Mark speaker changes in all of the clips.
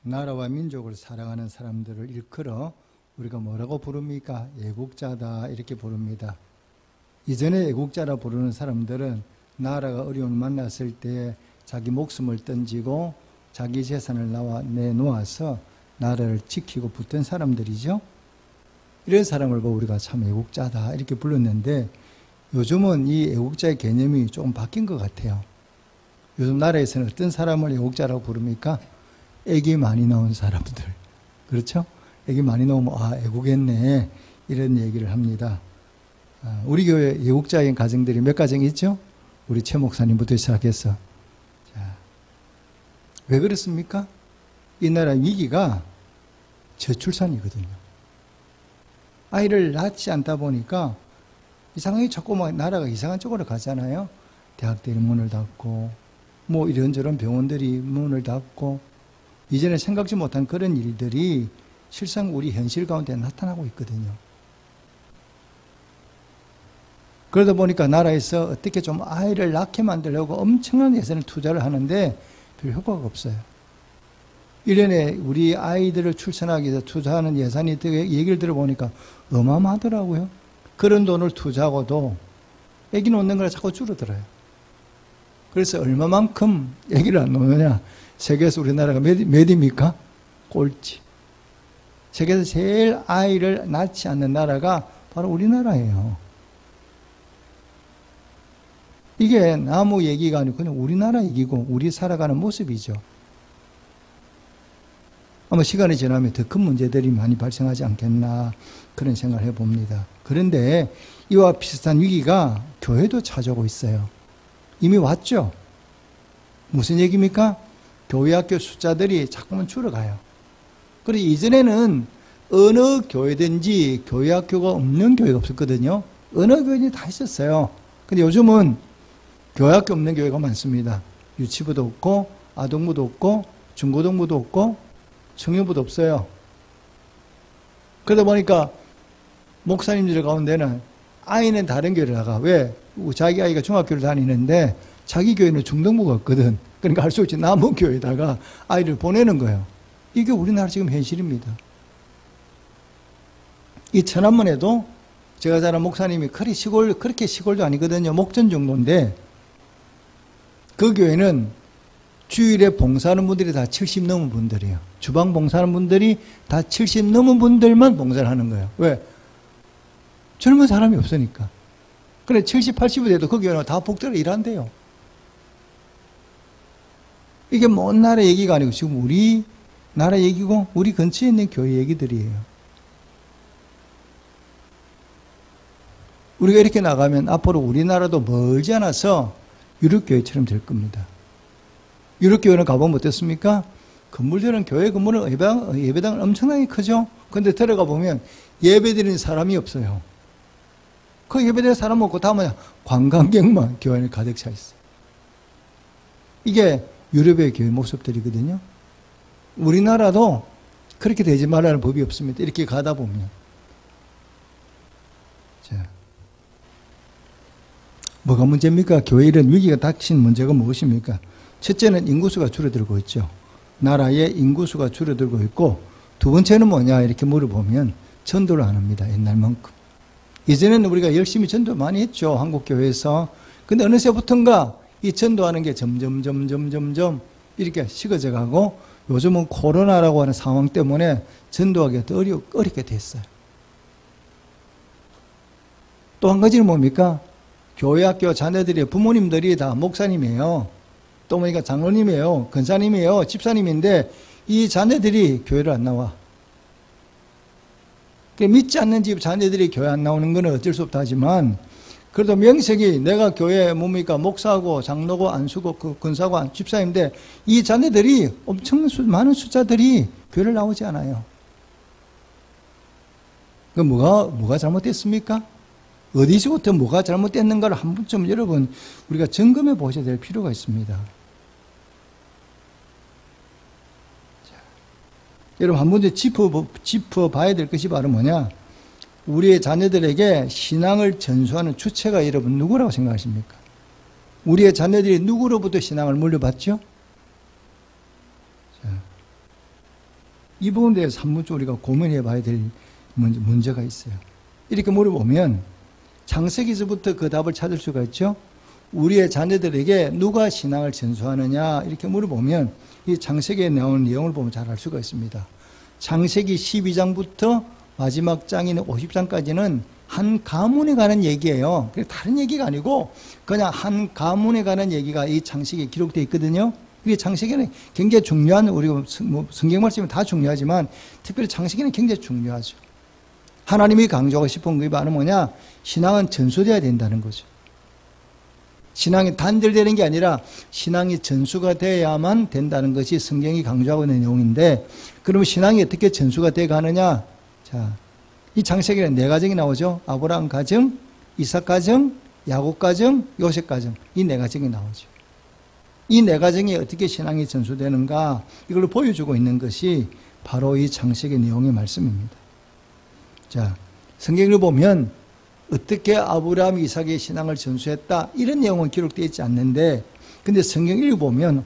Speaker 1: 나라와 민족을 사랑하는 사람들을 일컬어 우리가 뭐라고 부릅니까? 애국자다 이렇게 부릅니다. 이전에 애국자라 부르는 사람들은 나라가 어려움을 만났을 때 자기 목숨을 던지고 자기 재산을 내놓아서 나라를 지키고 붙던 사람들이죠. 이런 사람을 보고 우리가 참 애국자다 이렇게 불렀는데 요즘은 이 애국자의 개념이 조금 바뀐 것 같아요. 요즘 나라에서는 어떤 사람을 애국자라고 부릅니까? 애기 많이 나온 사람들. 그렇죠? 애기 많이 나오면 애국했네 이런 얘기를 합니다. 우리 교회 애국자인 가정들이 몇 가정 있죠? 우리 최 목사님부터 시작해서. 자, 왜 그렇습니까? 이 나라 위기가 저출산이거든요. 아이를 낳지 않다 보니까 이상하게 자꾸 나라가 이상한 쪽으로 가잖아요. 대학들이 문을 닫고 뭐 이런저런 병원들이 문을 닫고 이전에 생각지 못한 그런 일들이 실상 우리 현실 가운데 나타나고 있거든요. 그러다 보니까 나라에서 어떻게 좀 아이를 낳게 만들려고 엄청난 예산을 투자를 하는데 별 효과가 없어요. 1년에 우리 아이들을 출산하기 위해서 투자하는 예산이 얘기를 들어보니까 어마어마하더라고요. 그런 돈을 투자하고도 아기 놓는 걸 자꾸 줄어들어요. 그래서 얼마만큼 아기를 안 놓느냐. 세계에서 우리나라가 몇입니까? 꼴찌. 세계에서 제일 아이를 낳지 않는 나라가 바로 우리나라예요. 이게 나무 얘기가 아니고 그냥 우리나라 얘기고 우리 살아가는 모습이죠. 아마 시간이 지나면 더 큰 문제들이 많이 발생하지 않겠나 그런 생각을 해봅니다. 그런데 이와 비슷한 위기가 교회도 찾아오고 있어요. 이미 왔죠. 무슨 얘기입니까? 교회 학교 숫자들이 자꾸만 줄어가요. 그리고 이전에는 어느 교회든지 교회 학교가 없는 교회가 없었거든요. 어느 교회든지 다 있었어요. 근데 요즘은 교회 학교 없는 교회가 많습니다. 유치부도 없고 아동부도 없고 중고등부도 없고 청년부도 없어요. 그러다 보니까 목사님들 가운데는 아이는 다른 교회를 나가. 왜? 자기 아이가 중학교를 다니는데 자기 교회는 중등부가 없거든. 그러니까 할 수 없이 남은 교회에다가 아이를 보내는 거예요. 이게 우리나라 지금 현실입니다. 이 천안문에도 제가 잘 아는 목사님이 그렇게 시골도 아니거든요. 목전 정도인데 그 교회는 주일에 봉사하는 분들이 다 70 넘은 분들이에요. 주방 봉사하는 분들이 다 70 넘은 분들만 봉사를 하는 거예요. 왜? 젊은 사람이 없으니까. 그래 70, 80이 돼도 그 교회는 다 복대로 일한대요. 이게 먼 나라 얘기가 아니고 지금 우리 나라 얘기고 우리 근처에 있는 교회 얘기들이에요. 우리가 이렇게 나가면 앞으로 우리나라도 멀지 않아서 유럽교회처럼 될 겁니다. 유럽교회는 가보면 어떻습니까? 건물들은 교회 건물은 예배당은 엄청나게 크죠? 근데 들어가 보면 예배드리는 사람이 없어요. 그 예배드리는 사람 없고 다음에 관광객만 교회 안에 가득 차 있어요. 이게 유럽의 교회 모습들이거든요. 우리나라도 그렇게 되지 말라는 법이 없습니다. 이렇게 가다 보면. 자, 뭐가 문제입니까? 교회 이런 위기가 닥친 문제가 무엇입니까? 첫째는 인구수가 줄어들고 있죠. 나라의 인구수가 줄어들고 있고 두 번째는 뭐냐 이렇게 물어보면 전도를 안 합니다. 옛날만큼. 이전에는 우리가 열심히 전도 많이 했죠. 한국교회에서. 근데 어느새부턴가 이 전도하는 게 점점 이렇게 식어져 가고 요즘은 코로나라고 하는 상황 때문에 전도하기가 더 어렵게 됐어요. 또 한 가지는 뭡니까? 교회 학교 자녀들의 부모님들이 다 목사님이에요. 또 보니까 장로님이에요. 권사님이에요. 집사님인데 이 자녀들이 교회를 안 나와. 믿지 않는 집 자녀들이 교회 안 나오는 건 어쩔 수 없다 하지만 그래도 명색이 내가 교회 뭡니까? 목사고 장로고 안수고 그 권사고 집사인데 이 자녀들이 엄청 많은 숫자들이 교회를 나오지 않아요. 그 뭐가 잘못됐습니까? 어디서부터 뭐가 잘못됐는가를 한 번쯤 여러분 우리가 점검해 보셔야 될 필요가 있습니다. 자, 여러분 한 번 더 짚어봐야 될 것이 바로 뭐냐? 우리의 자녀들에게 신앙을 전수하는 주체가 여러분 누구라고 생각하십니까? 우리의 자녀들이 누구로부터 신앙을 물려받죠? 자, 이 부분에 대해서 한 번쯤 우리가 고민해 봐야 될 문제가 있어요. 이렇게 물어보면 창세기서부터 그 답을 찾을 수가 있죠. 우리의 자녀들에게 누가 신앙을 전수하느냐 이렇게 물어보면 이 창세기에 나오는 내용을 보면 잘 알 수가 있습니다. 창세기 12장부터 마지막 장인 50장까지는 한 가문에 관한 얘기예요. 다른 얘기가 아니고 그냥 한 가문에 관한 얘기가 이 창세기에 기록되어 있거든요. 이게 창세기는 굉장히 중요한, 우리가 성경 말씀이 다 중요하지만 특별히 창세기는 굉장히 중요하죠. 하나님이 강조하고 싶은 게 바로 뭐냐? 신앙은 전수되어야 된다는 거죠. 신앙이 단절되는 게 아니라 신앙이 전수가 되어야만 된다는 것이 성경이 강조하고 있는 내용인데, 그러면 신앙이 어떻게 전수가 되어 가느냐? 자, 이 창세기는 네 가정이 나오죠. 아브라함 가정, 이삭 가정, 야곱 가정, 요셉 가정. 이 네 가정이 나오죠. 이 네 가정이 어떻게 신앙이 전수되는가, 이걸 보여주고 있는 것이 바로 이 창세기 내용의 말씀입니다. 자, 성경을 보면 어떻게 아브라함이 이삭의 신앙을 전수했다 이런 내용은 기록되어 있지 않는데, 근데 성경을 읽어보면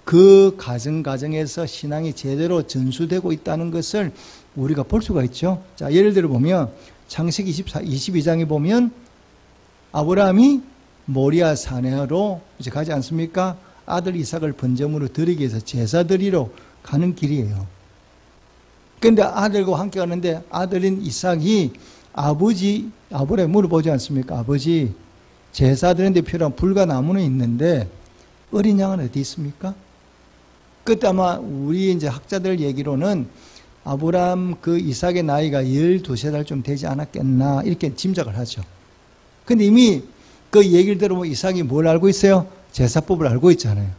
Speaker 1: 그 가정에서 신앙이 제대로 전수되고 있다는 것을 우리가 볼 수가 있죠. 자, 예를 들어 보면 창세기 22장에 보면 아브라함이 모리아 산으로 이제 가지 않습니까? 아들 이삭을 번제물로 드리기 위해서 제사 드리러 가는 길이에요. 그런데 아들과 함께 가는데 아들인 이삭이 아브라함이 물어보지 않습니까? 아버지, 제사 드리는데 필요한 불과 나무는 있는데 어린 양은 어디 있습니까? 그때 아마 우리 이제 학자들 얘기로는 아브라함 그 이삭의 나이가 12살 좀 되지 않았겠나 이렇게 짐작을 하죠. 근데 이미 그 얘기를 들어보면 이삭이 뭘 알고 있어요? 제사법을 알고 있잖아요.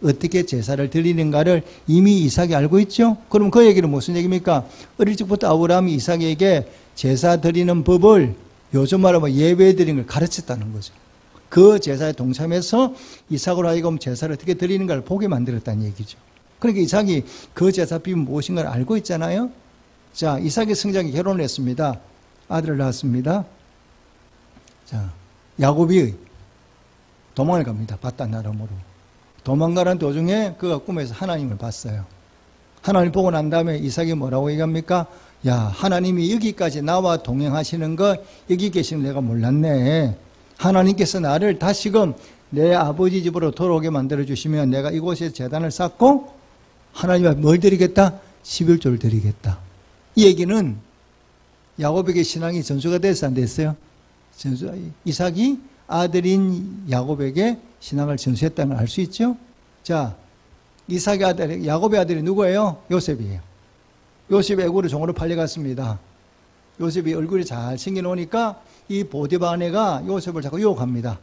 Speaker 1: 어떻게 제사를 드리는가를 이미 이삭이 알고 있죠? 그럼 그 얘기는 무슨 얘기입니까? 어릴 적부터 아브라함이 이삭에게 제사 드리는 법을 요즘 말하면 예배 드리는 걸 가르쳤다는 거죠. 그 제사에 동참해서 이삭으로 하여금 제사를 어떻게 드리는가를 보게 만들었다는 얘기죠. 그러니까 이삭이 그 제사법이 무엇인가를 알고 있잖아요. 자, 이삭의 성장이 결혼을 했습니다. 아들을 낳았습니다. 자, 야곱이 도망을 갑니다. 바단 아람으로. 도망가는 도중에 그가 꿈에서 하나님을 봤어요. 하나님 보고 난 다음에 이삭이 뭐라고 얘기합니까? 야, 하나님이 여기까지 나와 동행하시는 거 여기 계시는 내가 몰랐네. 하나님께서 나를 다시금 내 아버지 집으로 돌아오게 만들어 주시면 내가 이곳에 제단을 쌓고 하나님께 뭘 드리겠다? 11조를 드리겠다. 이 얘기는 야곱에게 신앙이 전수가 됐어 안 됐어요? 이삭이 아들인 야곱에게 신앙을 전수했다는 걸 알 수 있죠? 자, 이삭의 아들, 야곱의 아들이 누구예요? 요셉이에요. 요셉이 애굽으로 종으로 팔려갔습니다. 요셉이 얼굴이 잘 생겨놓으니까 이 보디바 아내가 요셉을 자꾸 유혹합니다.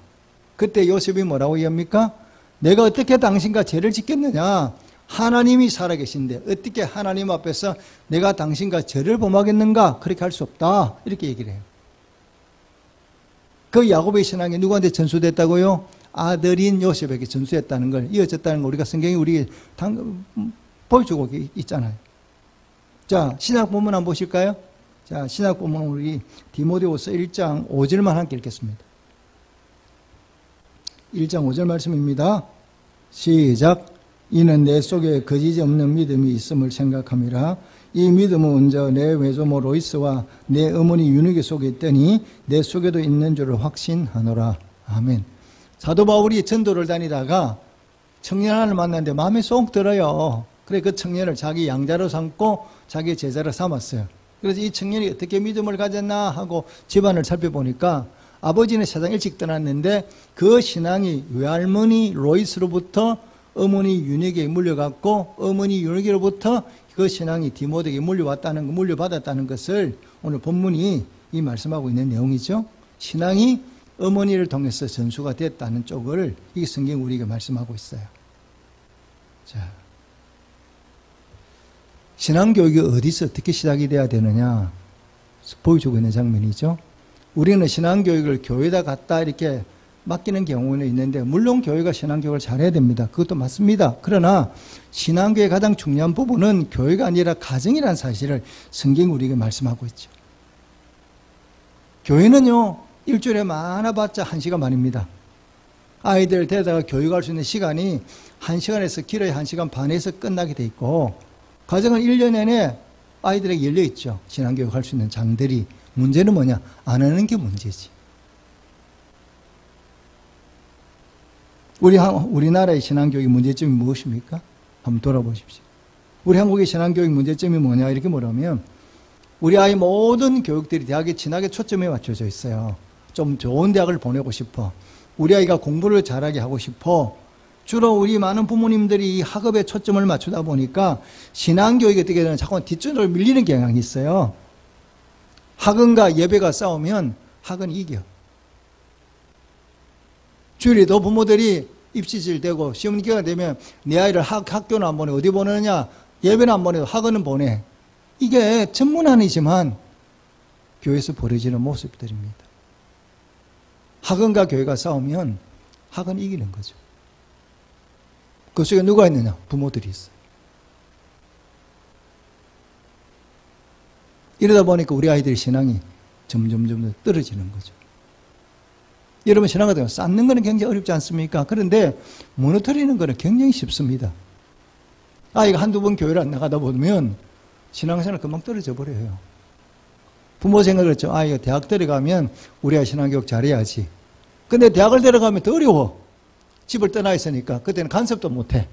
Speaker 1: 그때 요셉이 뭐라고 얘기합니까? 내가 어떻게 당신과 죄를 짓겠느냐? 하나님이 살아계신데 어떻게 하나님 앞에서 내가 당신과 죄를 범하겠는가? 그렇게 할 수 없다. 이렇게 얘기를 해요. 그 야곱의 신앙이 누구한테 전수됐다고요? 아들인 요셉에게 전수했다는 걸, 이어졌다는 걸 우리가 성경이 우리에게 보여주고 있잖아요. 자, 신약 본문 한번 보실까요? 자, 신약 본문 우리 디모데후서 1장 5절만 함께 읽겠습니다. 1장 5절 말씀입니다. 시작. 이는 내 속에 거짓이 없는 믿음이 있음을 생각함이라. 이 믿음은 먼저 내 외조모 로이스와 내 어머니 유니게 속에 있더니 내 속에도 있는 줄을 확신하노라. 아멘. 사도 바울이 전도를 다니다가 청년 하나를 만났는데 마음에 쏙 들어요. 그래 그 청년을 자기 양자로 삼고 자기 제자로 삼았어요. 그래서 이 청년이 어떻게 믿음을 가졌나 하고 집안을 살펴보니까 아버지는 세상 일찍 떠났는데 그 신앙이 외할머니 로이스로부터 어머니 유니에게 물려갔고 어머니 유니에게로부터 그 신앙이 디모데에게 물려받았다는 것을 오늘 본문이 이 말씀하고 있는 내용이죠. 신앙이 어머니를 통해서 전수가 됐다는 쪽을 이 성경 우리에게 말씀하고 있어요. 자, 신앙교육이 어디서 어떻게 시작이 돼야 되느냐 보여주고 있는 장면이죠. 우리는 신앙교육을 교회에다 갖다 이렇게 맡기는 경우는 있는데 물론 교회가 신앙교육을 잘해야 됩니다. 그것도 맞습니다. 그러나 신앙교육의 가장 중요한 부분은 교회가 아니라 가정이라는 사실을 성경이 우리에게 말씀하고 있죠. 교회는요 일주일에 많아봤자 1시간 반입니다. 아이들 데려다가 교육할 수 있는 시간이 1시간에서 길어야 1시간 반에서 끝나게 돼 있고 가정은 1년 내내 아이들에게 열려있죠. 신앙교육 할 수 있는 장들이. 문제는 뭐냐? 안 하는 게 문제지. 우리나라의 신앙교육의 문제점이 무엇입니까? 한번 돌아보십시오. 우리 한국의 신앙교육 문제점이 뭐냐? 이렇게 물으면 우리 아이 모든 교육들이 대학에 진학에 초점에 맞춰져 있어요. 좀 좋은 대학을 보내고 싶어. 우리 아이가 공부를 잘하게 하고 싶어. 주로 우리 많은 부모님들이 이 학업에 초점을 맞추다 보니까 신앙교육이 어떻게 되면 자꾸 뒷전으로 밀리는 경향이 있어요. 학원과 예배가 싸우면 학원이 이겨. 주일에도 부모들이 입시질 되고 시험 기간이 되면 내 아이를 학교는 안 보내. 어디 보내느냐? 예배는 안 보내도 학원은 보내. 이게 천문학이지만 교회에서 벌어지는 모습들입니다. 학원과 교회가 싸우면 학원이 이기는 거죠. 그 속에 누가 있느냐? 부모들이 있어요. 이러다 보니까 우리 아이들의 신앙이 점점 떨어지는 거죠. 여러분 신앙 같은 거 쌓는 거는 굉장히 어렵지 않습니까? 그런데 무너뜨리는 거는 굉장히 쉽습니다. 아이가 한두 번 교회를 안 나가다 보면 신앙생활 금방 떨어져 버려요. 부모 생각을 했죠. 아이가 대학 들어가면 우리 아이 신앙교육 잘해야지. 근데 대학을 들어가면 더 어려워. 집을 떠나 있으니까. 그때는 간섭도 못해.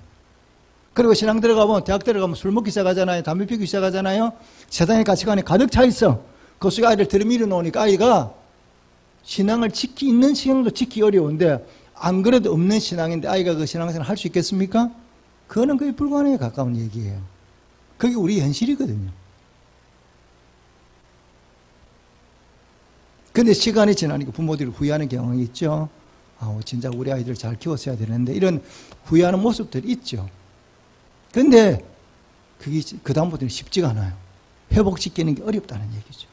Speaker 1: 그리고 신앙 들어가면, 대학 들어가면 술 먹기 시작하잖아요. 담배 피우기 시작하잖아요. 세상의 가치관이 가득 차 있어. 그 속에 아이를 들이밀어 놓으니까 아이가 신앙을 있는 신앙도 지키기 어려운데, 안 그래도 없는 신앙인데 아이가 그 신앙생활 할 수 있겠습니까? 그거는 거의 불가능에 가까운 얘기예요. 그게 우리 현실이거든요. 근데 시간이 지나니까 부모들이 후회하는 경향이 있죠. 진짜 우리 아이들 잘 키웠어야 되는데, 이런 후회하는 모습들이 있죠. 근데 그게 그다음부터는 쉽지가 않아요. 회복시키는 게 어렵다는 얘기죠.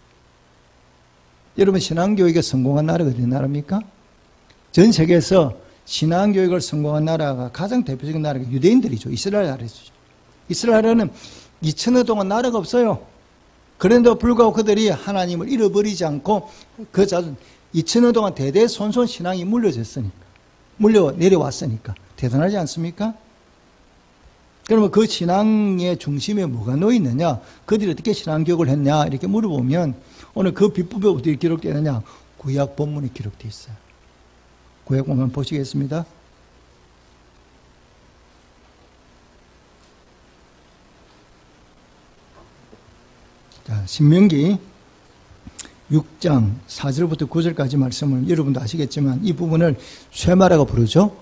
Speaker 1: 여러분 신앙교육에 성공한 나라가 어디 나라입니까? 전 세계에서 신앙교육을 성공한 나라가 가장 대표적인 나라가 유대인들이죠. 이스라엘 나라죠. 이스라엘은 2000년 동안 나라가 없어요. 그런데도 불구하고 그들이 하나님을 잃어버리지 않고 그 자손 2000년 동안 대대손손 신앙이 내려왔으니까 대단하지 않습니까? 그러면 그 신앙의 중심에 뭐가 놓여있느냐? 그들이 어떻게 신앙교육을 했냐? 이렇게 물어보면 오늘 그 비법이 어떻게 기록되어 있느냐? 구약 본문에 기록되어 있어요. 구약 본문 보시겠습니다. 자, 신명기 6장 4절부터 9절까지 말씀을 여러분도 아시겠지만 이 부분을 쇠마라고 부르죠.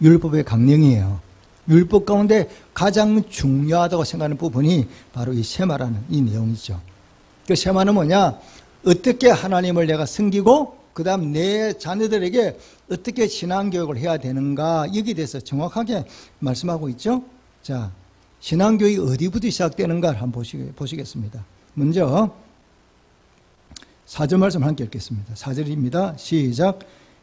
Speaker 1: 율법의 강령이에요. 율법 가운데 가장 중요하다고 생각하는 부분이 바로 이 쇠마라는 이 내용이죠. 그 쇠마는 뭐냐? 어떻게 하나님을 내가 섬기고 그 다음 내 자녀들에게 어떻게 신앙교육을 해야 되는가, 여기에 대해서 정확하게 말씀하고 있죠. 자, 신앙교육이 어디부터 시작되는가 한번 보시겠습니다. 먼저 4절 말씀 함께 읽겠습니다. 4절입니다. 시작.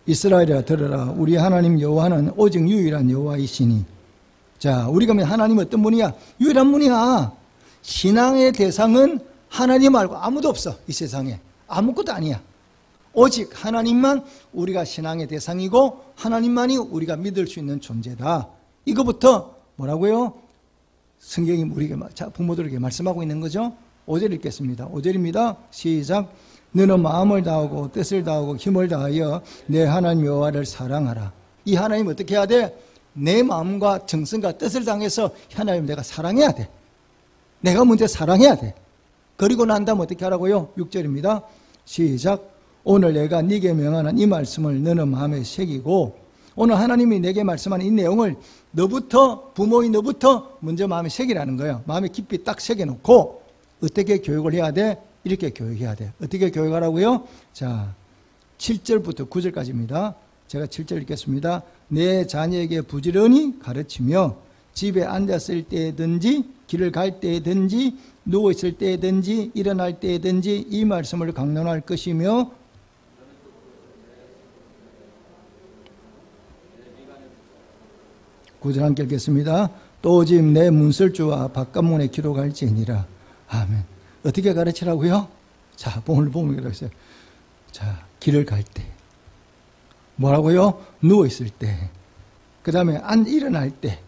Speaker 1: 이스라엘아 들으라. 우리 하나님 여호와는 오직 유일한 여호와이시니. 자, 우리가 하나님 어떤 분이야? 유일한 분이야. 신앙의 대상은 하나님 말고 아무도 없어. 이 세상에 아무것도 아니야. 오직 하나님만 우리가 신앙의 대상이고 하나님만이 우리가 믿을 수 있는 존재다. 이거부터 뭐라고요? 성경이 우리에게 부모들에게 말씀하고 있는 거죠. 5절 읽겠습니다. 5절입니다. 시작. 너는 마음을 다하고 뜻을 다하고 힘을 다하여 내 하나님 여호와를 사랑하라. 이 하나님 어떻게 해야 돼? 내 마음과 정성과 뜻을 다해서 하나님 내가 사랑해야 돼. 내가 먼저 사랑해야 돼. 그리고 난 다음 어떻게 하라고요? 6절입니다. 시작. 오늘 내가 네게 명하는 이 말씀을 너는 마음에 새기고, 오늘 하나님이 내게 말씀하는 이 내용을 너부터, 부모인 너부터 먼저 마음에 새기라는 거예요. 마음에 깊이 딱 새겨놓고 어떻게 교육을 해야 돼? 이렇게 교육해야 돼. 어떻게 교육하라고요? 자, 7절부터 9절까지입니다. 제가 7절 읽겠습니다. 내 자녀에게 부지런히 가르치며 집에 앉았을 때든지 길을 갈 때든지 누워있을 때든지 일어날 때든지 이 말씀을 강론할 것이며, 구절 함께 읽겠습니다. 또 집 내 문설주와 바깥문에 기록할지니라. 아멘. 어떻게 가르치라고요? 자, 오늘 보면 그러세요. 자, 길을 갈 때. 뭐라고요? 누워있을 때. 그 다음에 일어날 때.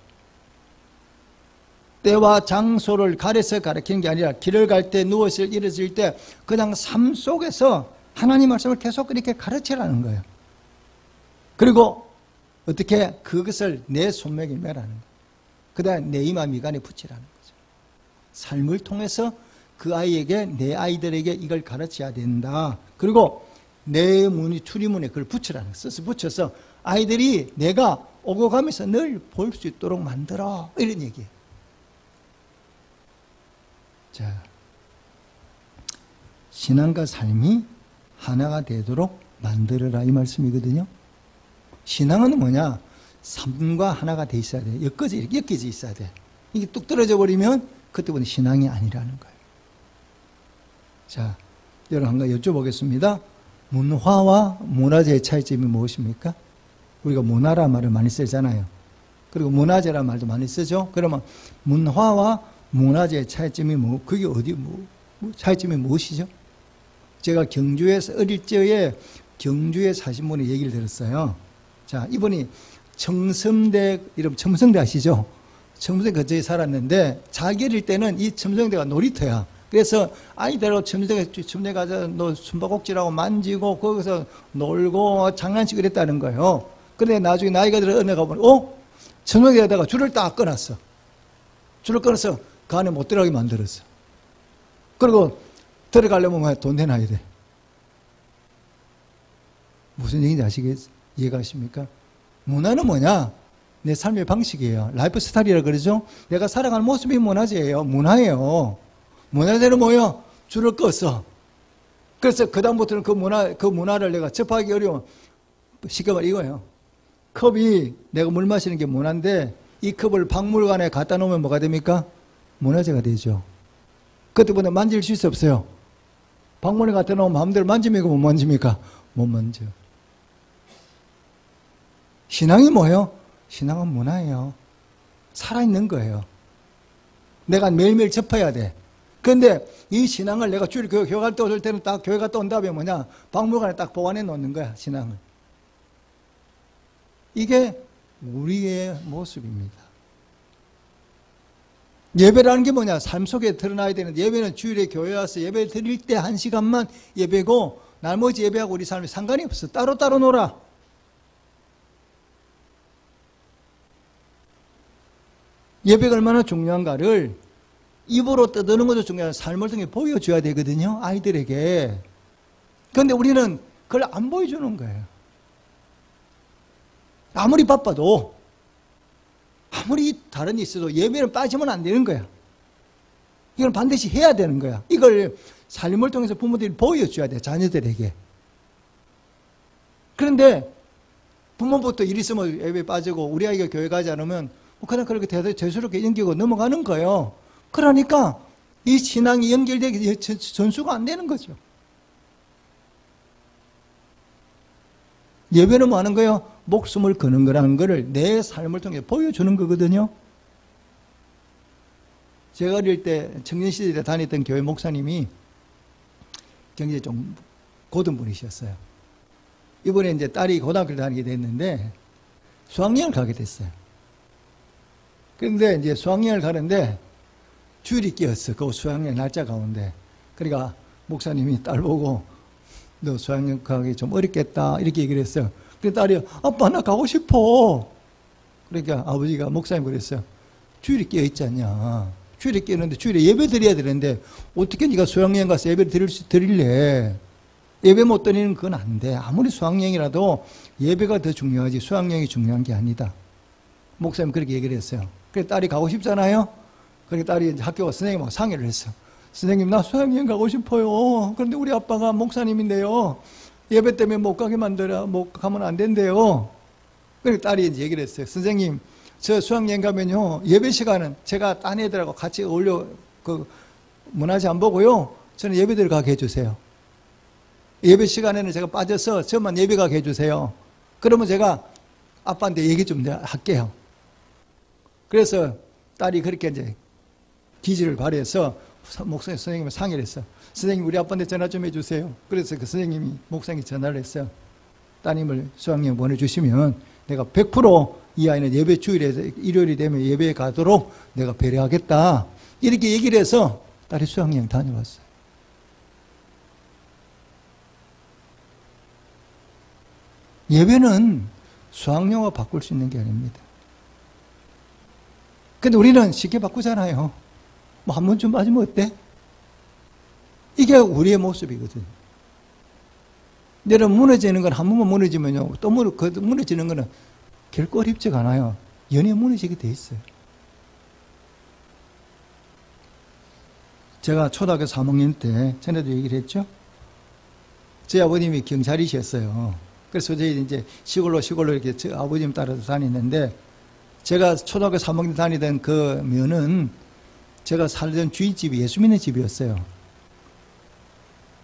Speaker 1: 때와 장소를 가려서 가르치는 게 아니라 길을 갈 때, 누웠을 때, 일어설 때 그냥 삶 속에서 하나님 말씀을 계속 이렇게 가르치라는 거예요. 그리고 어떻게 그것을 내 손목에 매라는 거예요. 그 다음에 내 이마 미간에 붙이라는 거죠. 삶을 통해서 그 아이에게, 내 아이들에게 이걸 가르쳐야 된다. 그리고 내 문이 출입문에 그걸 붙이라는 거예요. 써서 붙여서 아이들이 내가 오고 가면서 늘 볼 수 있도록 만들어. 이런 얘기예요. 자, 신앙과 삶이 하나가 되도록 만들어라 이 말씀이거든요. 신앙은 뭐냐? 삶과 하나가 돼 있어야 돼. 엮여져 있어야 돼. 이게 뚝 떨어져 버리면 그때부터 신앙이 아니라는 거예요. 자, 여러분 한 가지 여쭤보겠습니다. 문화와 문화재의 차이점이 무엇입니까? 우리가 문화라는 말을 많이 쓰잖아요. 그리고 문화재라는 말도 많이 쓰죠. 그러면 문화와 문화재의 차이점이 그게 차이점이 무엇이죠? 제가 경주에서 어릴 적에 경주에 사신 분의 얘기를 들었어요. 자, 이분이 첨성대, 이름 첨성대 아시죠? 첨성대 근처에 살았는데 자기 어릴 때는 이 첨성대가 놀이터야. 그래서 아이들하고 첨성대 가서 숨바꼭질하고 만지고 거기서 놀고 장난치고 그랬다는 거예요. 그런데 나중에 나이가 들어 어느 가보니 첨성대에다가 줄을 딱 끊었어. 줄을 끊어서 그 안에 못 들어가게 만들었어. 그리고 들어가려면 돈 내놔야 돼. 무슨 얘기인지 이해가십니까? 문화는 뭐냐? 내 삶의 방식이에요. 라이프 스타일이라 그러죠? 내가 살아가는 모습이 문화재예요. 문화예요. 문화재는 뭐예요? 줄을 껐어. 그래서 그다음부터는 그 문화를 내가 접하기 어려운, 쉽게 말해 이거예요. 컵이 내가 물 마시는 게 문화인데 이 컵을 박물관에 갖다 놓으면 뭐가 됩니까? 문화재가 되죠. 그때보다 만질 수 없어요. 박물관에 갖다 놓으면 마음대로 만집니까? 못 만집니까? 못 만져. 신앙이 뭐예요? 신앙은 문화예요. 살아있는 거예요. 내가 매일매일 접해야 돼. 그런데 이 신앙을 내가 주일 교회 갔다 올 때는 딱 교회 갔다 온 다음에 뭐냐? 박물관에 딱 보관해 놓는 거야, 신앙을. 이게 우리의 모습입니다. 예배라는 게 뭐냐? 삶 속에 드러나야 되는, 예배는 주일에 교회 와서 예배 드릴 때 1시간만 예배고 나머지 예배하고 우리 삶이 상관이 없어. 따로따로 놀아. 예배가 얼마나 중요한가를 입으로 떠드는 것도 중요한, 삶을 통해 보여줘야 되거든요, 아이들에게. 그런데 우리는 그걸 안 보여주는 거예요. 아무리 바빠도, 아무리 다른 일 있어도 예배는 빠지면 안 되는 거야. 이걸 반드시 해야 되는 거야. 이걸 삶을 통해서 부모들이 보여줘야 돼, 자녀들에게. 그런데 부모부터 일 있으면 예배 빠지고 우리 아이가 교회 가지 않으면 그냥 그렇게 대수롭게 연기고 넘어가는 거예요. 그러니까 이 신앙이 연결되기 전수가 안 되는 거죠. 예배는 뭐 하는 거예요? 목숨을 거는 거라는 거를 내 삶을 통해 보여주는 거거든요. 제가 어릴 때 청년시절에 다녔던 교회 목사님이 굉장히 좀 고든 분이셨어요. 이번에 이제 딸이 고등학교를 다니게 됐는데 수학여행을 가게 됐어요. 그런데 이제 수학여행을 가는데 주일이 끼었어. 그 수학여행 날짜 가운데. 그러니까 목사님이 딸 보고 너 수학여행 가기 좀 어렵겠다 이렇게 얘기를 했어요. 그래서 딸이 아빠 나 가고 싶어. 그러니까 아버지가 목사님 그랬어요. 주일이 끼어 있지 않냐. 주일에 끼었는데 주일에 예배 드려야 되는데 어떻게 네가 수학여행 가서 예배를 드릴래. 예배 못 드리는 건 안 돼. 아무리 수학여행이라도 예배가 더 중요하지 수학여행이 중요한 게 아니다. 목사님 그렇게 얘기를 했어요. 그래서 딸이 가고 싶잖아요. 그러니까 딸이 학교 가서 선생님하고 상의를 했어. 선생님 나 수학여행 가고 싶어요. 그런데 우리 아빠가 목사님인데요. 예배 때문에 못 가게 못 가면 안 된대요. 그러니까 딸이 이제 얘기를 했어요. 선생님 저 수학여행 가면요 예배 시간은 제가 딴 애들하고 같이 어울려 문화재 안 보고요. 저는 예배들 가게 해주세요. 예배 시간에는 제가 빠져서 저만 예배 가게 해주세요. 그러면 제가 아빠한테 얘기 좀 할게요. 그래서 딸이 그렇게 이제 기지를 발휘해서 목사님 선생님을 상의를 했어. 선생님 우리 아빠한테 전화 좀 해주세요. 그래서 그 선생님이 목사님이 전화를 했어요. 따님을 수학여행 보내주시면 내가 100% 이 아이는 예배 주일에 일요일이 되면 예배에 가도록 내가 배려하겠다. 이렇게 얘기를 해서 딸이 수학여행 다녀왔어요. 예배는 수학여행과 바꿀 수 있는 게 아닙니다. 근데 우리는 쉽게 바꾸잖아요. 뭐 한 번쯤 맞으면 어때? 이게 우리의 모습이거든. 여러분, 무너지는 건 한 번만 무너지면요, 또 무너지는 거는 결코 어렵지가 않아요. 연애 무너지게 돼 있어요. 제가 초등학교 3학년 때, 전에도 얘기를 했죠? 제 아버님이 경찰이셨어요. 그래서 저희 이제 시골로 이렇게 아버님 따라서 다니는데, 제가 초등학교 3학년 다니던 그 면은 제가 살던 주인집이 예수 믿는 집이었어요.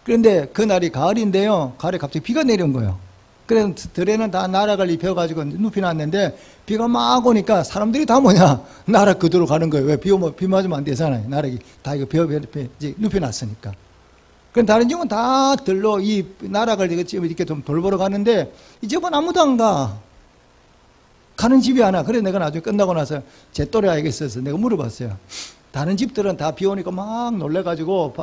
Speaker 1: 그런데 그날이 가을인데요. 가을에 갑자기 비가 내려온 거예요. 그래서 들에는 다 나락을 입혀가지고 눕히 놨는데 비가 막 오니까 사람들이 다 뭐냐? 나락 그대로 가는 거예요. 왜? 비 맞으면 안 되잖아요. 나락이 다 이거 이제 눕혀 놨으니까. 그럼 다른 집은 다 들로 이 나락을 이렇게 좀 돌보러 가는데 이 집은 아무도 안 가. 가는 집이 하나. 그래서 내가 나중에 끝나고 나서 제 또래 아이가 있어서 내가 물어봤어요. 다른 집들은 다 비 오니까 막 놀래가지고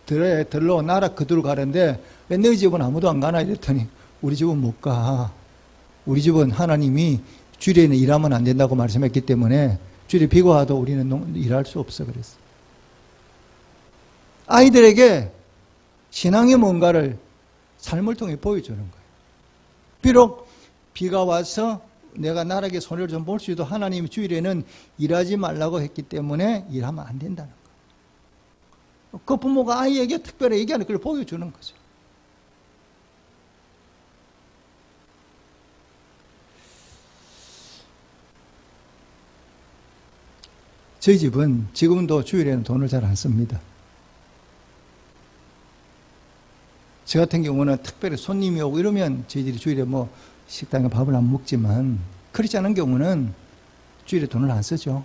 Speaker 1: 들로 나락 그대로 가는데 왜 너희 집은 아무도 안 가나 이랬더니 우리 집은 못 가. 우리 집은 하나님이 주일에는 일하면 안 된다고 말씀했기 때문에 주일에 비가 와도 우리는 일할 수 없어 그랬어. 아이들에게 신앙의 뭔가를 삶을 통해 보여주는 거예요. 비록 비가 와서 내가 나락의 손해를 좀 볼 수도 하나님이 주일에는 일하지 말라고 했기 때문에 일하면 안 된다는 거예요. 그 부모가 아이에게 특별히 얘기하는 걸 보여주는 거죠. 저희 집은 지금도 주일에는 돈을 잘 안 씁니다. 저 같은 경우는 특별히 손님이 오고 이러면 저희들이 주일에 뭐 식당에 밥을 안 먹지만 그렇지 않은 경우는 주일에 돈을 안 쓰죠.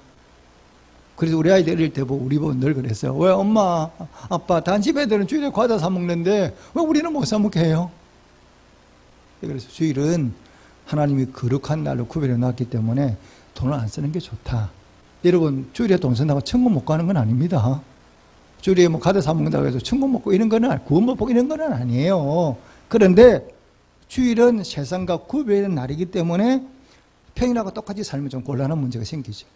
Speaker 1: 그래서 우리 아이들 어릴 때 보고 우리 보고 늘 그랬어요. 왜 엄마, 아빠, 단집 애들은 주일에 과자 사 먹는데 왜 우리는 못 사 먹게 해요? 그래서 주일은 하나님이 거룩한 날로 구별해 놨기 때문에 돈을 안 쓰는 게 좋다. 여러분, 주일에 돈 쓴다고 천국 못 가는 건 아닙니다. 주일에 뭐 과자 사 먹는다고 해서 천국 먹고 이런 거는, 구원 먹고 이런 거는 아니에요. 그런데 주일은 세상과 구별된 날이기 때문에 평일하고 똑같이 살면 좀 곤란한 문제가 생기죠.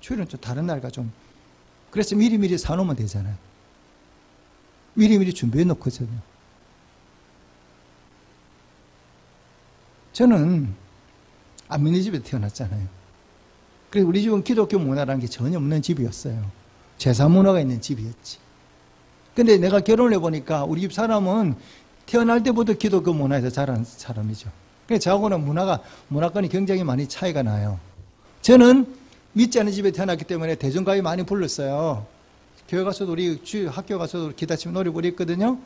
Speaker 1: 주일은 좀 다른 날과 좀, 그래서 미리미리 사놓으면 되잖아요. 미리미리 준비해 놓거든요. 저는 안 믿는 집에 태어났잖아요. 그래서 우리 집은 기독교 문화라는 게 전혀 없는 집이었어요. 제사 문화가 있는 집이었지. 근데 내가 결혼을 해보니까 우리 집 사람은 태어날 때부터 기독교 문화에서 자란 사람이죠. 그래서 저하고는 문화권이 굉장히 많이 차이가 나요. 저는 믿지 않는 집에 태어났기 때문에 대중가요 많이 불렀어요. 교회 가서도 우리 학교 가서도 기타 치면 노래 부르거든요.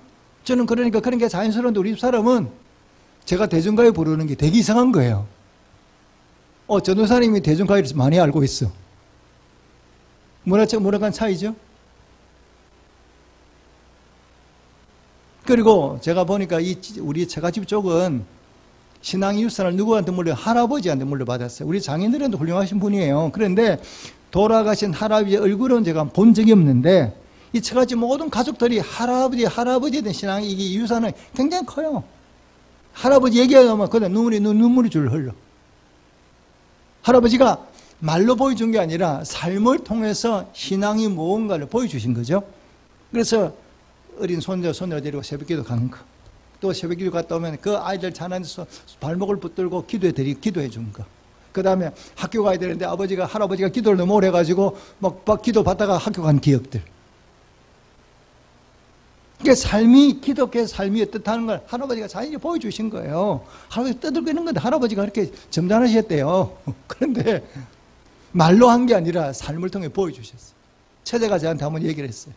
Speaker 1: 저는 그러니까 그런 게 자연스러운데 우리 집 사람은 제가 대중가요 부르는 게 되게 이상한 거예요. 전도사님이 대중가요를 많이 알고 있어. 문화권 차이죠. 그리고 제가 보니까 우리 처가집 쪽은 신앙 유산을 누구한테 할아버지한테 물려받았어요. 우리 장인들은 훌륭하신 분이에요. 그런데 돌아가신 할아버지의 얼굴은 제가 본 적이 없는데 이 처가집 모든 가족들이 할아버지에 대한 신앙이 이게 유산은 굉장히 커요. 할아버지 얘기하면 그냥 눈물이 줄 흘러. 할아버지가 말로 보여준 게 아니라 삶을 통해서 신앙이 무언가를 보여주신 거죠. 그래서 어린 손녀 데리고 새벽기도 가는 거. 또 새벽기도 갔다 오면 그 아이들 자는데서 발목을 붙들고 기도해 준 거. 그 다음에 학교 가야 되는데 할아버지가 기도를 너무 오래 해가지고 막 기도 받다가 학교 간 기억들. 이게 기독교의 삶이 어떻다는 걸 할아버지가 자연히 보여주신 거예요. 할아버지 떠들고 있는 건데 할아버지가 그렇게 점잖으셨대요. 그런데 말로 한 게 아니라 삶을 통해 보여주셨어요. 처제가 저한테 한번 얘기를 했어요.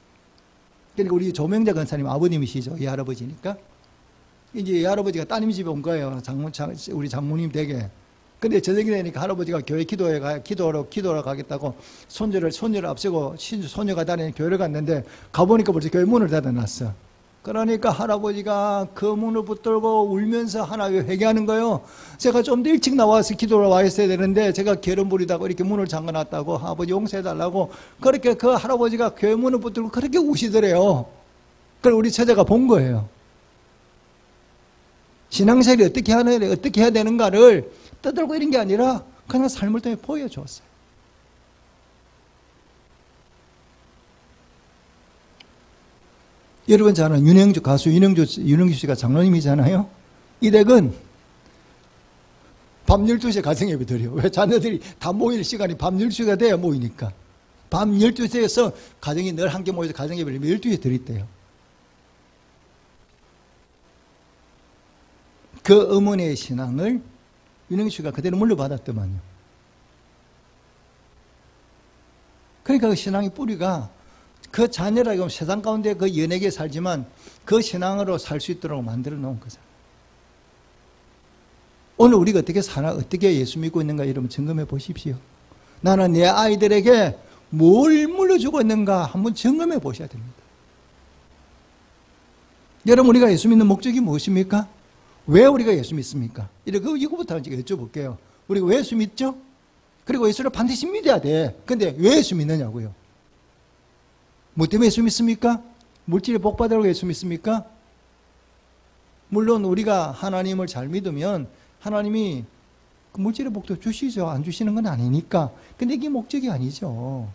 Speaker 1: 그러니까 우리 조명자 권사님 아버님이시죠. 이 할아버지니까. 이제 이 할아버지가 따님 집에 온 거예요. 우리 장모님 댁에. 근데 저녁이 되니까 할아버지가 교회 기도하러 가겠다고 손녀를 앞세고 소녀가 다니는 교회를 갔는데 가보니까 벌써 교회 문을 닫아놨어. 그러니까 할아버지가 그 문을 붙들고 울면서 하나님께 회개하는 거예요. 제가 좀 더 일찍 나와서 기도를 와 있어야 되는데 제가 게으름 부리다가 이렇게 문을 잠가놨다고 아버지 용서해달라고 그렇게 그 할아버지가 교회 문을 붙들고 그렇게 우시더래요. 그걸 우리 처제가 본 거예요. 신앙생활이 어떻게 해야 되는가를 떠들고 이런 게 아니라 그냥 삶을 통해 보여줬어요. 여러분 잘 아는 가수 윤영주 씨가 장로님이잖아요. 이 댁은 밤 12시에 가정예배 드려요. 왜? 자녀들이 다 모일 시간이 밤 12시가 돼야 모이니까. 밤 12시에서 가정이 늘 함께 모여서 가정예배를 12시에 드렸대요. 그 어머니의 신앙을 윤영주 씨가 그대로 물려받았더만요. 그러니까 그 신앙의 뿌리가 그 자녀라고 세상 가운데 그 연예계에 살지만 그 신앙으로 살 수 있도록 만들어 놓은 거잖아요. 오늘 우리가 어떻게 살아, 어떻게 예수 믿고 있는가 여러분 점검해 보십시오. 나는 내 아이들에게 뭘 물려주고 있는가 한번 점검해 보셔야 됩니다. 여러분 우리가 예수 믿는 목적이 무엇입니까? 왜 우리가 예수 믿습니까? 이거부터 여쭤볼게요. 우리가 왜 예수 믿죠? 그리고 예수를 반드시 믿어야 돼. 근데 왜 예수 믿느냐고요? 뭐 때문에 예수 믿습니까? 물질의 복 받으려고 예수 믿습니까? 물론 우리가 하나님을 잘 믿으면 하나님이 그 물질의 복도 주시죠. 안 주시는 건 아니니까. 근데 이게 목적이 아니죠.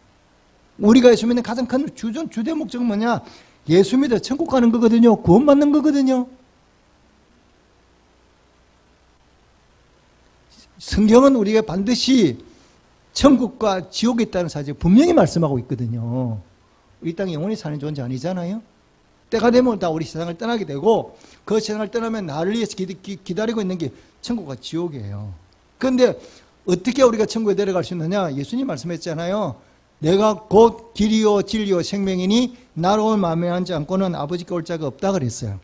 Speaker 1: 우리가 예수 믿는 가장 큰 주된 목적은 뭐냐? 예수 믿어 천국 가는 거거든요. 구원받는 거거든요. 성경은 우리가 반드시 천국과 지옥이 있다는 사실을 분명히 말씀하고 있거든요. 우리 땅에 영원히 사는 존재 아니잖아요. 때가 되면 다 우리 세상을 떠나게 되고 그 세상을 떠나면 나를 위해서 기다리고 있는 게 천국과 지옥이에요. 그런데 어떻게 우리가 천국에 내려갈 수 있느냐? 예수님 말씀했잖아요. 내가 곧 길이요 진리요 생명이니 나로 말미암지 않고는 아버지께 올 자가 없다 그랬어요.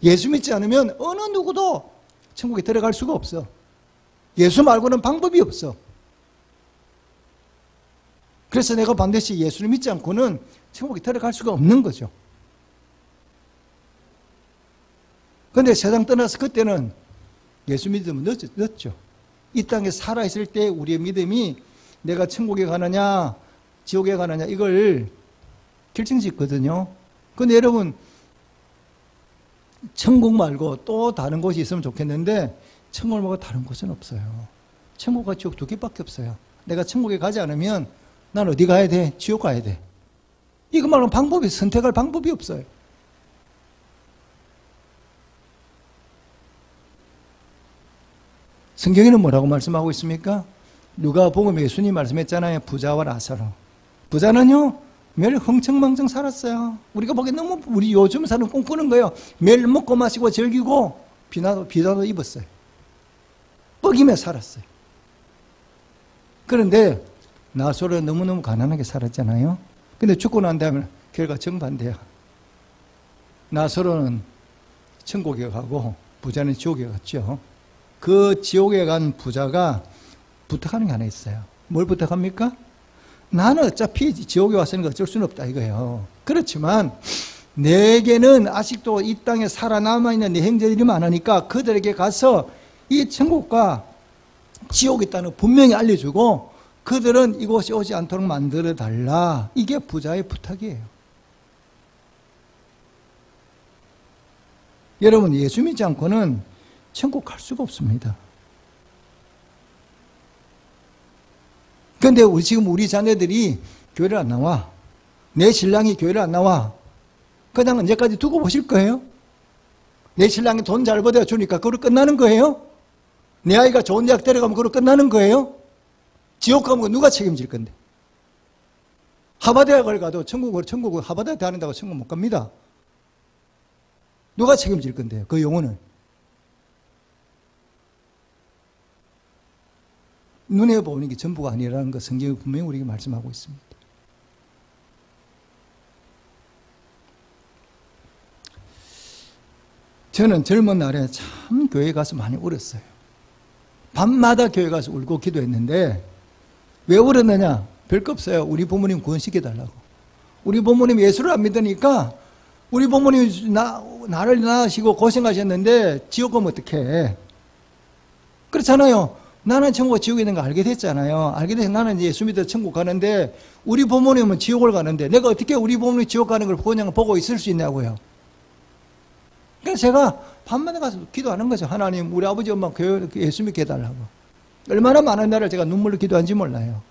Speaker 1: 예수 믿지 않으면 어느 누구도 천국에 들어갈 수가 없어. 예수 말고는 방법이 없어. 그래서 내가 반드시 예수를 믿지 않고는 천국에 들어갈 수가 없는 거죠. 그런데 세상 떠나서 그때는 예수 믿으면 늦죠. 이 땅에 살아있을 때 우리의 믿음이 내가 천국에 가느냐 지옥에 가느냐 이걸 결정짓거든요. 그런데 여러분 천국 말고 또 다른 곳이 있으면 좋겠는데 천국을 말고 다른 곳은 없어요. 천국과 지옥 두 개밖에 없어요. 내가 천국에 가지 않으면 난 어디 가야 돼? 지옥 가야 돼. 이거 말고는 선택할 방법이 없어요. 성경에는 뭐라고 말씀하고 있습니까? 누가복음에 예수님 말씀했잖아요. 부자와 라사로. 부자는요 매일 흥청망청 살았어요. 우리가 보기엔 너무 우리 요즘 사는 꿈꾸는 거예요. 매일 먹고 마시고 즐기고 비나도 입었어요. 뻑이며 살았어요. 그런데 나사로는 너무너무 가난하게 살았잖아요. 근데 죽고 난 다음에 결과 정반대야. 나사로는 천국에 가고 부자는 지옥에 갔죠. 그 지옥에 간 부자가 부탁하는 게 하나 있어요. 뭘 부탁합니까? 나는 어차피 지옥에 왔으니까 어쩔 수는 없다 이거예요. 그렇지만 내게는 아직도 이 땅에 살아남아있는 내 형제들이 많으니까 그들에게 가서 이 천국과 지옥이 있다는 걸 분명히 알려주고 그들은 이곳에 오지 않도록 만들어달라. 이게 부자의 부탁이에요. 여러분 예수 믿지 않고는 천국 갈 수가 없습니다. 그런데 지금 우리 자녀들이 교회를 안 나와. 내 신랑이 교회를 안 나와. 그냥 언제까지 두고 보실 거예요? 내 신랑이 돈 잘 벌어주니까 그걸로 끝나는 거예요? 내 아이가 좋은 대학 데려가면 그걸로 끝나는 거예요? 지옥 가면 누가 책임질 건데? 하버드대학을 가도 천국을 하버드대 다닌다고 천국 못 갑니다. 누가 책임질 건데요? 그 영혼은. 눈에 보이는 게 전부가 아니라는 거 성경이 분명히 우리에게 말씀하고 있습니다. 저는 젊은 날에 참 교회 가서 많이 울었어요. 밤마다 교회 가서 울고 기도했는데 왜 울었느냐? 별거 없어요. 우리 부모님 구원시켜달라고. 우리 부모님 예수를 안 믿으니까 우리 부모님 나를 낳으시고 고생하셨는데 지옥 가면 어떡해? 그렇잖아요. 나는 천국 지옥에 있는 거 알게 됐잖아요. 알게 돼서 나는 예수 믿어 천국 가는데 우리 부모님은 지옥을 가는데 내가 어떻게 우리 부모님이 지옥 가는 걸 그냥 보고 있을 수 있냐고요. 그래서 제가 밤마다 가서 기도하는 거죠. 하나님, 우리 아버지 엄마 교회 예수 믿게 해달라고. 얼마나 많은 날을 제가 눈물로 기도한지 몰라요.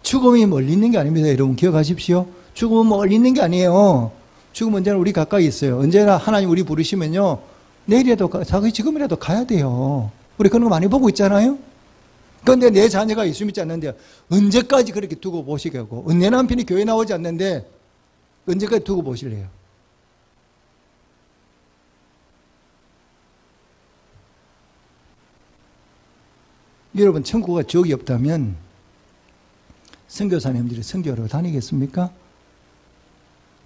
Speaker 1: 죽음이 멀리 있는 게 아닙니다. 여러분 기억하십시오. 죽음은 멀리 있는 게 아니에요. 죽음은 언제나 우리 가까이 있어요. 언제나 하나님 우리 부르시면요. 내일이라도, 지금이라도 가야 돼요. 우리 그런 거 많이 보고 있잖아요. 그런데 내 자녀가 예수 믿지 않는데 언제까지 그렇게 두고 보시겠고, 내 남편이 교회 나오지 않는데 언제까지 두고 보실래요? 여러분 천국과 지옥이 없다면 선교사님들이 선교하러 다니겠습니까?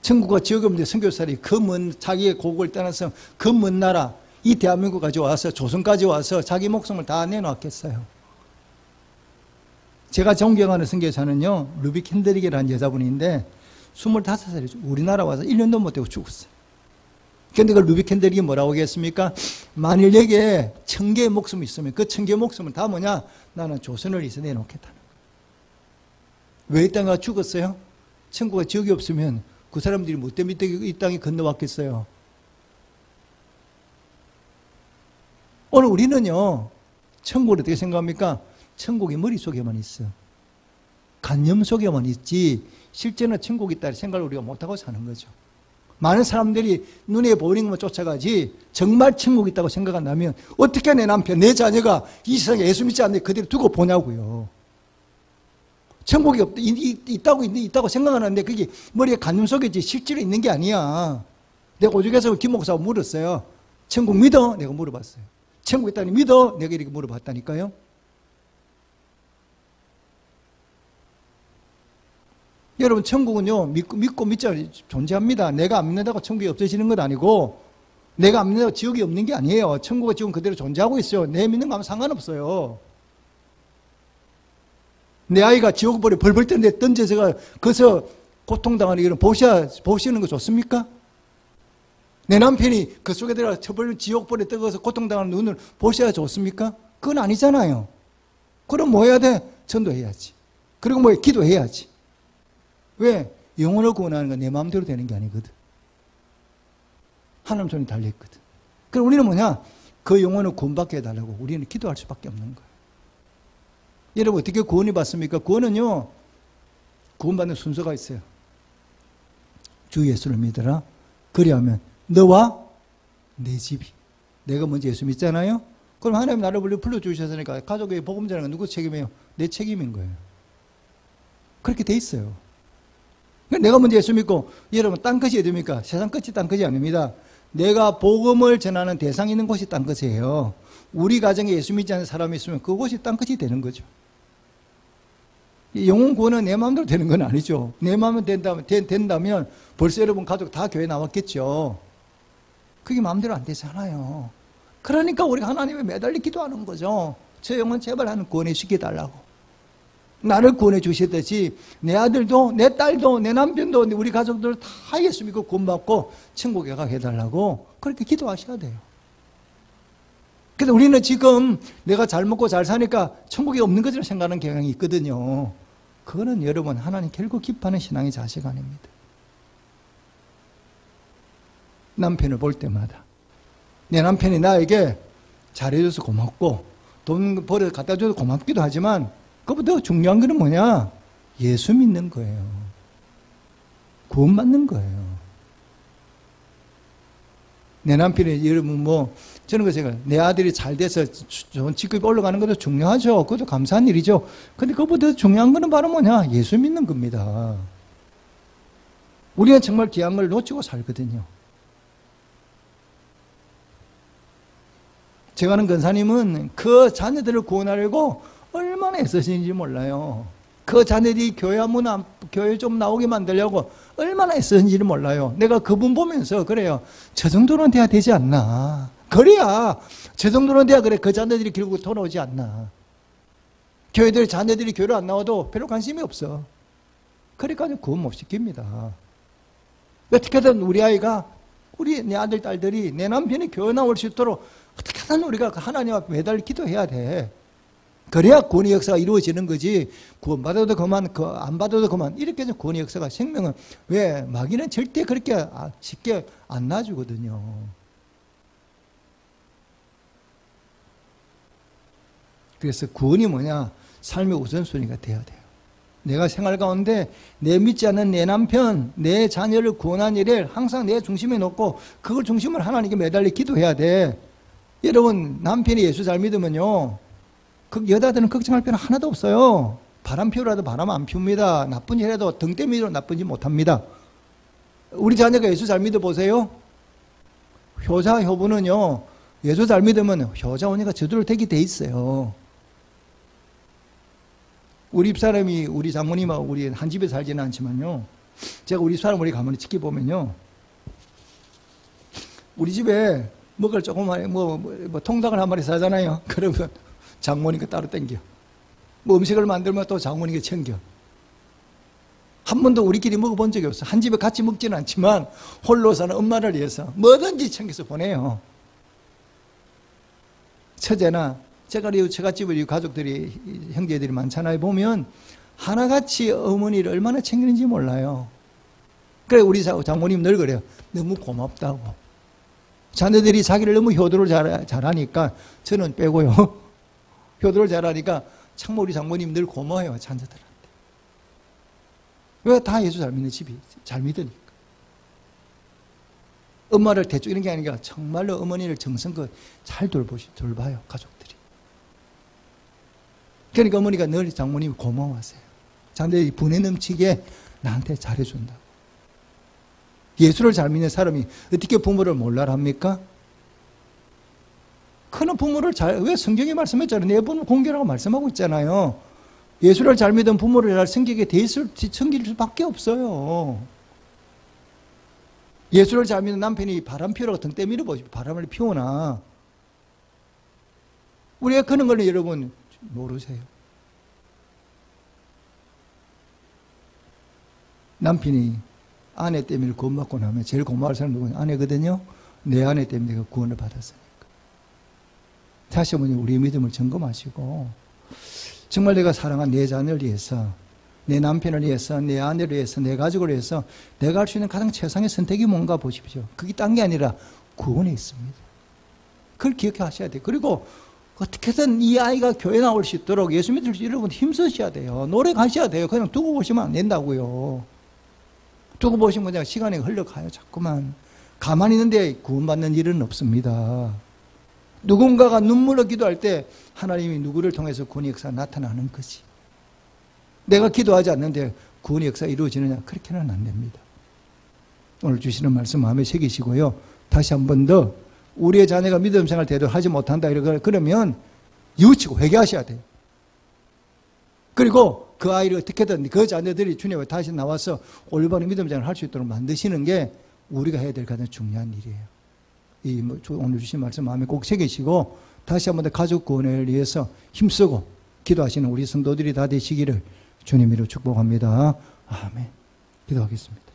Speaker 1: 천국과 지옥이 없는데 선교사들이 그 먼 자기의 고국을 떠나서 그 먼 나라 이 대한민국까지 와서 조선까지 와서 자기 목숨을 다 내놓았겠어요. 제가 존경하는 선교사는요, 루비 캔드릭이라는 여자분인데 25살이죠. 우리나라 와서 1년도 못 되고 죽었어요. 그런데 그 루비 캔드릭이 뭐라고 하겠습니까? 만일 내게 1000개의 목숨이 있으면 그 1000개의 목숨은 다 뭐냐? 나는 조선을 위해서 내놓겠다는 거예요. 왜 이 땅에 죽었어요? 천국과 지옥이 없으면 그 사람들이 뭐 때문에 이 땅에 건너왔겠어요? 오늘 우리는요, 천국을 어떻게 생각합니까? 천국이 머릿속에만 있어. 관념 속에만 있지, 실제는 천국이 있다 생각을 우리가 못하고 사는 거죠. 많은 사람들이 눈에 보이는 것만 쫓아가지, 정말 천국이 있다고 생각한다면, 어떻게 내 남편, 내 자녀가 이 세상에 예수 믿지 않는데 그대로 두고 보냐고요. 천국이 있다고 생각하는데 그게 머리에 관념 속에 있지 실제로 있는 게 아니야. 내가 오죽해서 김 목사하고 물었어요. 천국 믿어? 내가 물어봤어요. 천국 있다니 믿어? 내가 이렇게 물어봤다니까요. 여러분 천국은요, 믿고 믿지 않아요. 존재합니다. 내가 안 믿는다고 천국이 없어지는 건 아니고, 내가 안 믿는다고 지옥이 없는 게 아니에요. 천국은 지금 그대로 존재하고 있어요. 내 믿는 거 하면 상관없어요. 내 아이가 지옥불에 벌벌 떠는데 던져서 거기서 고통당하는 이런 보시는 거 좋습니까? 내 남편이 그 속에 들어가 지옥불에 떠서 고통당하는 눈을 보셔야 좋습니까? 그건 아니잖아요. 그럼 뭐 해야 돼? 전도해야지. 그리고 뭐 기도해야지. 왜? 영혼을 구원하는 건 내 마음대로 되는 게 아니거든. 하나님 손이 달려있거든. 그럼 우리는 뭐냐? 그 영혼을 구원받게 해달라고 우리는 기도할 수밖에 없는 거예요. 여러분 어떻게 구원이 받습니까? 구원은요, 구원받는 순서가 있어요. 주 예수를 믿어라. 그리하면 너와 내 집이. 내가 먼저 예수 믿잖아요. 그럼 하나님 나를 불러주셨으니까 가족에게 복음 전하는 건 누구 책임이에요? 내 책임인 거예요. 그렇게 돼 있어요. 내가 먼저 예수 믿고, 여러분 땅끝이 어디입니까? 세상 끝이 땅끝이 아닙니다. 내가 복음을 전하는 대상이 있는 곳이 땅끝이에요. 우리 가정에 예수 믿지 않는 사람이 있으면 그곳이 땅끝이 되는 거죠. 영혼 구원은 내 마음대로 되는 건 아니죠. 내 마음대로 된다면 벌써 여러분 가족 다 교회 나왔겠죠. 그게 마음대로 안 되잖아요. 그러니까 우리가 하나님에 매달리 기도하는 거죠. 저 영혼 제발 하나님 구원해 시켜달라고. 나를 구원해 주시듯이 내 아들도 내 딸도 내 남편도 우리 가족들 다 예수 믿고 구원받고 천국에 가게 해달라고 그렇게 기도하셔야 돼요. 근데 우리는 지금 내가 잘 먹고 잘 사니까 천국이 없는 것처럼 생각하는 경향이 있거든요. 그거는 여러분 하나님 결국 기뻐하는 신앙의 자세가 아닙니다. 남편을 볼 때마다 내 남편이 나에게 잘해줘서 고맙고 돈 벌어 갖다 줘도 고맙기도 하지만 그것보다 더 중요한 거는 뭐냐? 예수 믿는 거예요. 구원받는 거예요. 내 남편이 여러분 저는 제가 내 아들이 잘 돼서 좋은 직급이 올라가는 것도 중요하죠. 그것도 감사한 일이죠. 근데 그것보다 더 중요한 거는 바로 뭐냐? 예수 믿는 겁니다. 우리는 정말 귀한 걸 놓치고 살거든요. 제가 아는 권사님은 그 자녀들을 구원하려고 얼마나 애쓰시는지 몰라요. 그 자녀들이 교회 좀 나오게 만들려고 얼마나 애쓰는지를 몰라요. 내가 그분 보면서 그래요. 저 정도는 돼야 되지 않나. 그래야 저 정도는 돼야 그래 그 자녀들이 결국 돌아오지 않나. 교회들 자녀들이 교회를 안 나와도 별로 관심이 없어. 그러니까 구원 못 시킵니다. 어떻게든 우리 아이가, 내 아들, 딸들이 내 남편이 교회 나올 수 있도록 어떻게든 우리가 하나님 앞에 매달 기도해야 돼. 그래야 구원의 역사가 이루어지는 거지. 구원받아도 그만, 안 받아도 그만. 이렇게 해서 구원의 역사가, 생명은, 왜? 마귀는 절대 그렇게 쉽게 안 놔주거든요. 그래서 구원이 뭐냐? 삶의 우선순위가 돼야 돼요. 내가 생활 가운데 내 믿지 않는 내 남편, 내 자녀를 구원한 일을 항상 내 중심에 놓고 그걸 중심으로 하나님께 매달려 기도해야 돼. 여러분, 남편이 예수 잘 믿으면요, 그 여자들은 걱정할 필요는 하나도 없어요. 바람 피우라도 바람 안 피웁니다. 나쁜 일 해도 등 때문에 나쁜 짓 못합니다. 우리 자녀가 예수 잘 믿어보세요. 효자, 효부는요, 예수 잘 믿으면 효자 언니가 저절로 되게 돼 있어요. 우리 집사람이, 우리 장모님하고 우리 한 집에 살지는 않지만요, 제가 우리 집사람 우리 가만히 지켜보면요, 우리 집에 먹을 조그만 뭐 통닭을 한 마리 사잖아요. 그러면 장모님께 따로 땡겨. 뭐 음식을 만들면 또 장모님께 챙겨. 한 번도 우리끼리 먹어본 적이 없어. 한 집에 같이 먹지는 않지만 홀로 사는 엄마를 위해서 뭐든지 챙겨서 보내요. 처제나 제갓집에 우리 가족들이, 형제들이 많잖아요. 보면 하나같이 어머니를 얼마나 챙기는지 몰라요. 그래, 우리 장모님 늘 그래요. 너무 고맙다고. 자녀들이 자기를 너무 효도를 잘하니까 저는 빼고요. 효도를 잘하니까 참 우리 장모님 늘 고마워요, 자녀들한테. 왜? 다 예수 잘 믿는 집이 잘 믿으니까. 엄마를 대충 이런 게 아니라 정말로 어머니를 정성껏 잘 돌봐요, 가족들이. 그러니까 어머니가 늘 장모님 고마워하세요. 자녀들이 분에 넘치게 나한테 잘해준다. 예수를 잘 믿는 사람이 어떻게 부모를 몰라라 합니까? 그는 부모를 왜 성경에 말씀했잖아요. 내 부모 공개라고 말씀하고 있잖아요. 예수를 잘 믿은 부모를 잘 섬기게 돼 있을, 섬길 수밖에 없어요. 예수를 잘 믿는 남편이 바람 피우라고 등 때밀어 보십시오. 바람을 피우나. 우리가 그런 걸 여러분 모르세요. 남편이 아내 때문에 구원받고 나면 제일 고마울 사람은 누구냐? 아내거든요. 내 아내 때문에 내가 구원을 받았으니까. 다시 한번 우리의 믿음을 점검하시고, 정말 내가 사랑한 내 자녀를 위해서, 내 남편을 위해서, 내 아내를 위해서, 내 가족을 위해서 내가 할 수 있는 가장 최상의 선택이 뭔가 보십시오. 그게 딴 게 아니라 구원에 있습니다. 그걸 기억하셔야 돼요. 그리고 어떻게든 이 아이가 교회 나올 수 있도록 예수 믿을 수 여러분 힘쓰셔야 돼요. 노래 가셔야 돼요. 그냥 두고 보시면 안 된다고요. 두고 보시면 그냥 시간이 흘러가요. 자꾸만. 가만히 있는데 구원받는 일은 없습니다. 누군가가 눈물로 기도할 때 하나님이 누구를 통해서 구원의 역사가 나타나는 거지. 내가 기도하지 않는데 구원의 역사가 이루어지느냐? 그렇게는 안 됩니다. 오늘 주시는 말씀 마음에 새기시고요. 다시 한 번 더 우리의 자녀가 믿음 생활 제대로 하지 못한다 그러면 뉘우치고 회개하셔야 돼요. 그리고 그 아이를 어떻게든 그 자녀들이 주님에 다시 나와서 올바른 믿음 생활을 할 수 있도록 만드시는 게 우리가 해야 될 가장 중요한 일이에요. 오늘 주신 말씀 마음에 꼭 새기시고 다시 한 번 더 가족 구원을 위해서 힘쓰고 기도하시는 우리 성도들이 다 되시기를 주님으로 축복합니다. 아멘. 기도하겠습니다.